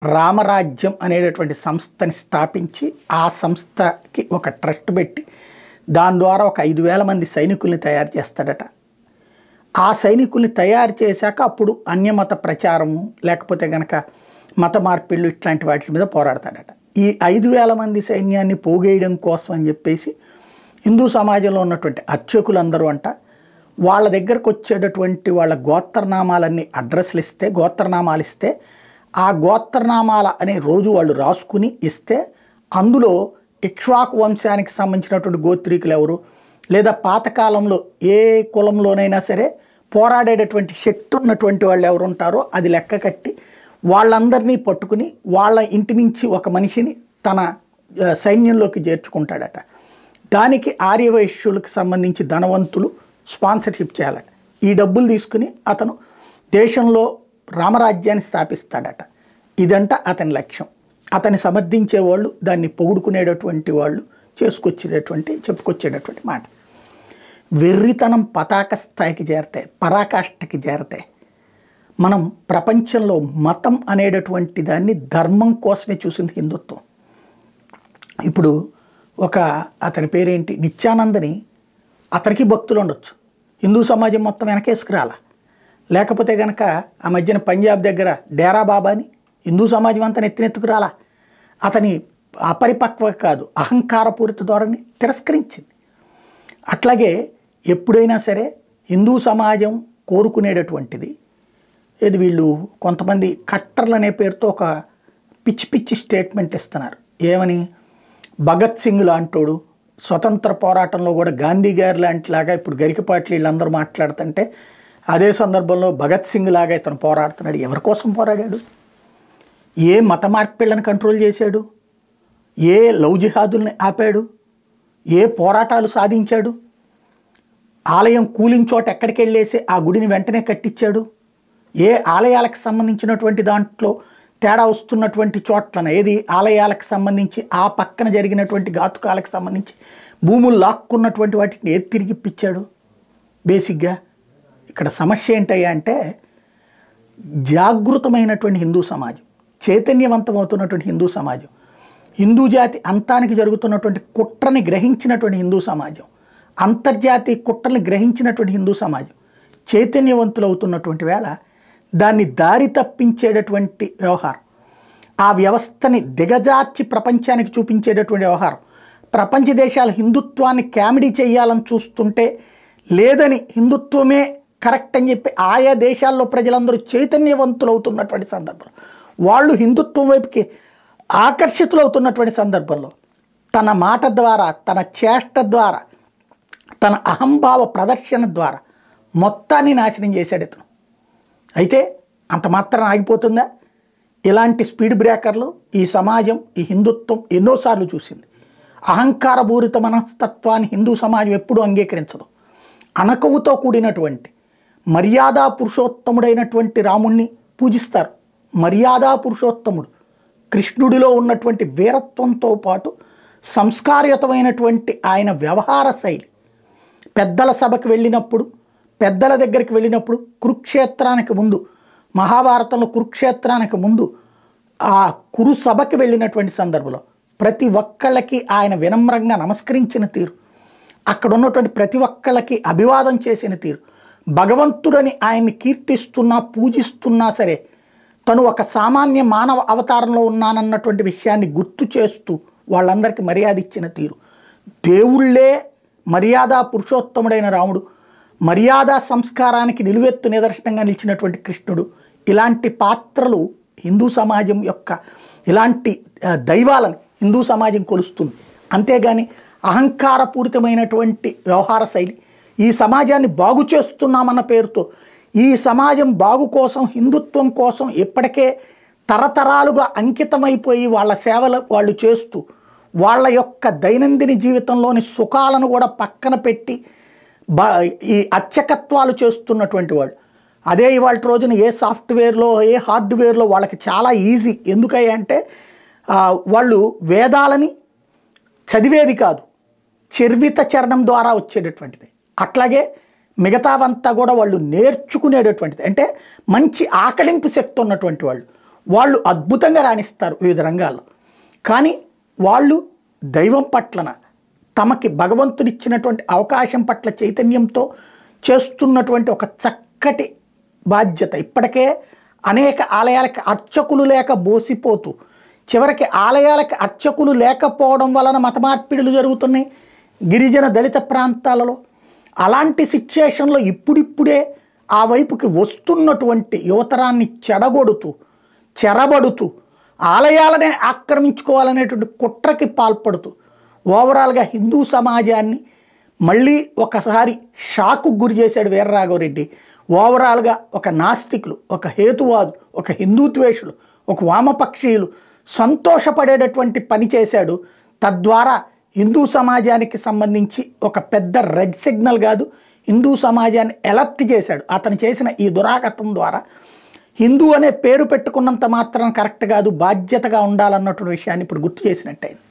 రామరాజ్యం అనేటటువంటి సంస్థని స్థాపించి ఆ సంస్థకి ఒక ట్రస్ట్ పెట్టి దాని ద్వారా ఒక 5,000 మంది సైనికుల్ని తయారు చేస్తాడట. ఆ సైనికుల్ని తయారు చేశాక అప్పుడు అన్యమత ప్రచారము లేకపోతే గనక మత మార్పిళ్ళు ఇట్లాంటి వాటి మీద పోరాడతాడట. ఈ 5,000 మంది సైన్యాన్ని పోగేయడం కోసం అని చెప్పేసి హిందూ సమాజంలో ఉన్నటువంటి అర్చకులందరూ అంట వాళ్ళ దగ్గరకు వచ్చేటటువంటి వాళ్ళ గోత్రనామాలన్నీ అడ్రస్లు ఇస్తే గోత్రనామాలు ఇస్తే ఆ గోత్రనామాల అనే రోజు వాళ్ళు రాసుకుని ఇస్తే అందులో ఇక్ష్వాకు వంశానికి సంబంధించినటువంటి గోత్రీకులు ఎవరు లేదా పాతకాలంలో ఏ కులంలోనైనా సరే పోరాడేటటువంటి శక్తి ఉన్నటువంటి వాళ్ళు ఎవరు ఉంటారో అది లెక్క కట్టి వాళ్ళందరినీ పట్టుకుని వాళ్ళ ఇంటి నుంచి ఒక మనిషిని తన సైన్యంలోకి చేర్చుకుంటాడట. దానికి ఆర్యవైశ్యులకు సంబంధించి ధనవంతులు స్పాన్సర్షిప్ చేయాలట. ఈ డబ్బులు తీసుకుని అతను దేశంలో రామరాజ్యాన్ని స్థాపిస్తాడట. ఇదంట అతని లక్ష్యం. అతన్ని సమర్థించే వాళ్ళు దాన్ని పొగుడుకునేటటువంటి వాళ్ళు చెప్పుకొచ్చేటటువంటి మాట. వెర్రితనం పతాక స్థాయికి చేరతాయి, పరాకాష్ఠకి చేరతాయి. మనం ప్రపంచంలో మతం అనేటటువంటి దాన్ని ధర్మం కోసమే చూసింది హిందుత్వం. ఇప్పుడు అతని పేరేంటి నిత్యానందని, అతనికి భక్తులు ఉండొచ్చు, హిందూ సమాజం మొత్తం వెనకేసుకురాలా. లేకపోతే కనుక ఆ మధ్యన పంజాబ్ దగ్గర డేరా బాబాని హిందూ సమాజం అంతా నెత్తినెత్తుకురాలా. అతని అపరిపక్వ కాదు అహంకారపూరిత ధోరణి తిరస్కరించింది. అట్లాగే ఎప్పుడైనా సరే హిందూ సమాజం కోరుకునేటటువంటిది ఇది వీళ్ళు కొంతమంది కట్టర్లు అనే పేరుతో ఒక పిచ్చి పిచ్చి స్టేట్మెంట్ ఇస్తున్నారు. ఏమని? భగత్ సింగ్ లాంటోడు స్వతంత్ర పోరాటంలో కూడా గాంధీ గారి లాంటిలాగా ఇప్పుడు గరికపాట్లు వీళ్ళందరూ మాట్లాడుతుంటే అదే సందర్భంలో భగత్ సింగ్ లాగా ఇతను పోరాడుతున్నాడు. ఎవరి కోసం పోరాడాడు? ఏ మత మార్పిళ్ళని కంట్రోల్ చేశాడు? ఏ లవ్ జిహాదుల్ని ఆపాడు? ఏ పోరాటాలు సాధించాడు? ఆలయం కూలిన చోట ఎక్కడికి వెళ్ళేసి ఆ గుడిని వెంటనే కట్టించాడు? ఏ ఆలయాలకు సంబంధించినటువంటి దాంట్లో తేడా వస్తున్నటువంటి చోట్లన ఏది ఆలయాలకు సంబంధించి ఆ పక్కన జరిగినటువంటి ఘాతుకాలకు సంబంధించి భూములు లాక్కున్నటువంటి వాటిని ఏది తిరిగిప్పించాడు? బేసిక్గా ఇక్కడ సమస్య ఏంటయ్యా అంటే జాగృతమైనటువంటి హిందూ సమాజం, చైతన్యవంతమవుతున్నటువంటి హిందూ సమాజం, హిందూ జాతి అంతానికి జరుగుతున్నటువంటి కుట్రని గ్రహించినటువంటి హిందూ సమాజం, అంతర్జాతీయ కుట్రని గ్రహించినటువంటి హిందూ సమాజం చైతన్యవంతులు అవుతున్నటువంటి వేళ దాన్ని దారి తప్పించేటటువంటి వ్యవహారం, ఆ వ్యవస్థని దిగజార్చి ప్రపంచానికి చూపించేటటువంటి వ్యవహారం, ప్రపంచ దేశాలు హిందుత్వాన్ని కామెడీ చేయాలని చూస్తుంటే లేదని హిందుత్వమే కరెక్ట్ అని చెప్పి ఆయా దేశాల్లో ప్రజలందరూ చైతన్యవంతులు అవుతున్నటువంటి సందర్భంలో వాళ్ళు హిందుత్వం వైపుకి ఆకర్షితులవుతున్నటువంటి సందర్భంలో తన మాట ద్వారా, తన చేష్ట ద్వారా, తన అహంభావ ప్రదర్శన ద్వారా మొత్తాన్ని నాశనం చేశాడు ఇతను. అయితే అంత మాత్రం ఆగిపోతుందా? ఇలాంటి స్పీడ్ బ్రేకర్లు ఈ సమాజం, ఈ హిందుత్వం ఎన్నోసార్లు చూసింది. అహంకారపూరిత మనస్తత్వాన్ని హిందూ సమాజం ఎప్పుడూ అంగీకరించదు. అణకువతో కూడినటువంటి మర్యాదా పురుషోత్తముడైనటువంటి రాముణ్ణి పూజిస్తారు. మర్యాదా పురుషోత్తముడు కృష్ణుడిలో ఉన్నటువంటి వీరత్వంతో పాటు సంస్కారయుతమైనటువంటి ఆయన వ్యవహార శైలి, పెద్దల సభకు వెళ్ళినప్పుడు, పెద్దల దగ్గరికి వెళ్ళినప్పుడు, కురుక్షేత్రానికి ముందు, మహాభారతంలో కురుక్షేత్రానికి ముందు ఆ కురు సభకి వెళ్ళినటువంటి సందర్భంలో ప్రతి ఒక్కళ్ళకి ఆయన వినమ్రంగా నమస్కరించిన తీరు, అక్కడ ఉన్నటువంటి ప్రతి ఒక్కళ్ళకి అభివాదం చేసిన తీరు, భగవంతుడని ఆయన్ని కీర్తిస్తున్నా పూజిస్తున్నా సరే తను ఒక సామాన్య మానవ అవతారంలో ఉన్నానన్నటువంటి విషయాన్ని గుర్తు చేస్తూ వాళ్ళందరికీ మర్యాద ఇచ్చిన తీరు, దేవుళ్ళే మర్యాదా పురుషోత్తముడైన రాముడు, మర్యాదా సంస్కారానికి నిలువెత్తు నిదర్శనంగా నిలిచినటువంటి కృష్ణుడు, ఇలాంటి పాత్రలు హిందూ సమాజం యొక్క ఇలాంటి దైవాలను హిందూ సమాజం కొలుస్తుంది. అంతేగాని అహంకారపూరితమైనటువంటి వ్యవహార శైలి ఈ సమాజాన్ని బాగు చేస్తున్నామన్న పేరుతో ఈ సమాజం బాగు కోసం, హిందుత్వం కోసం ఇప్పటికే తరతరాలుగా అంకితమైపోయి వాళ్ళ సేవలు వాళ్ళు చేస్తూ వాళ్ళ యొక్క దైనందిన జీవితంలోని సుఖాలను కూడా పక్కన పెట్టి ఈ అర్చకత్వాలు చేస్తున్నటువంటి వాళ్ళు అదే ఇవాళ రోజున ఏ సాఫ్ట్వేర్లో ఏ హార్డ్వేర్లో వాళ్ళకి చాలా ఈజీ. ఎందుకంటే వాళ్ళు వేదాలని చదివేది కాదు, చర్విత చరణం ద్వారా వచ్చేటటువంటిది. అట్లాగే మిగతావంతా కూడా వాళ్ళు నేర్చుకునేటటువంటిది. అంటే మంచి ఆకలింపు శక్తి ఉన్నటువంటి వాళ్ళు, వాళ్ళు అద్భుతంగా రాణిస్తారు వివిధ రంగాల్లో. కానీ వాళ్ళు దైవం పట్లన తమకి భగవంతుడిచ్చినటువంటి అవకాశం పట్ల చైతన్యంతో చేస్తున్నటువంటి ఒక చక్కటి బాధ్యత. ఇప్పటికే అనేక ఆలయాలకి అర్చకులు లేక బోసిపోతూ చివరికి ఆలయాలకి అర్చకులు లేకపోవడం వలన మతమార్పిడులు జరుగుతున్నాయి గిరిజన దళిత ప్రాంతాలలో. అలాంటి సిచ్యుయేషన్లో ఇప్పుడిప్పుడే ఆ వైపుకి వస్తున్నటువంటి యువతరాన్ని చెరబడుతూ ఆలయాలనే ఆక్రమించుకోవాలనేటువంటి కుట్రకి పాల్పడుతూ ఓవరాల్గా హిందూ సమాజాన్ని మళ్ళీ ఒకసారి షాకు గురి చేశాడు వీరరాఘవరెడ్డి. ఓవరాల్గా ఒక నాస్తికులు, ఒక హేతువాదులు, ఒక హిందూత్వేషులు, ఒక వామపక్షీయులు సంతోషపడేటటువంటి పని చేశాడు. తద్వారా హిందూ సమాజానికి సంబంధించి ఒక పెద్ద రెడ్ సిగ్నల్ కాదు, హిందూ సమాజాన్ని ఎలర్ట్ చేశాడు. అతను చేసిన ఈ దురాగతం ద్వారా హిందూ అనే పేరు పెట్టుకున్నంత మాత్రం కరెక్ట్ కాదు, బాధ్యతగా ఉండాలన్నటువంటి విషయాన్ని ఇప్పుడు గుర్తు చేసినట్టయింది.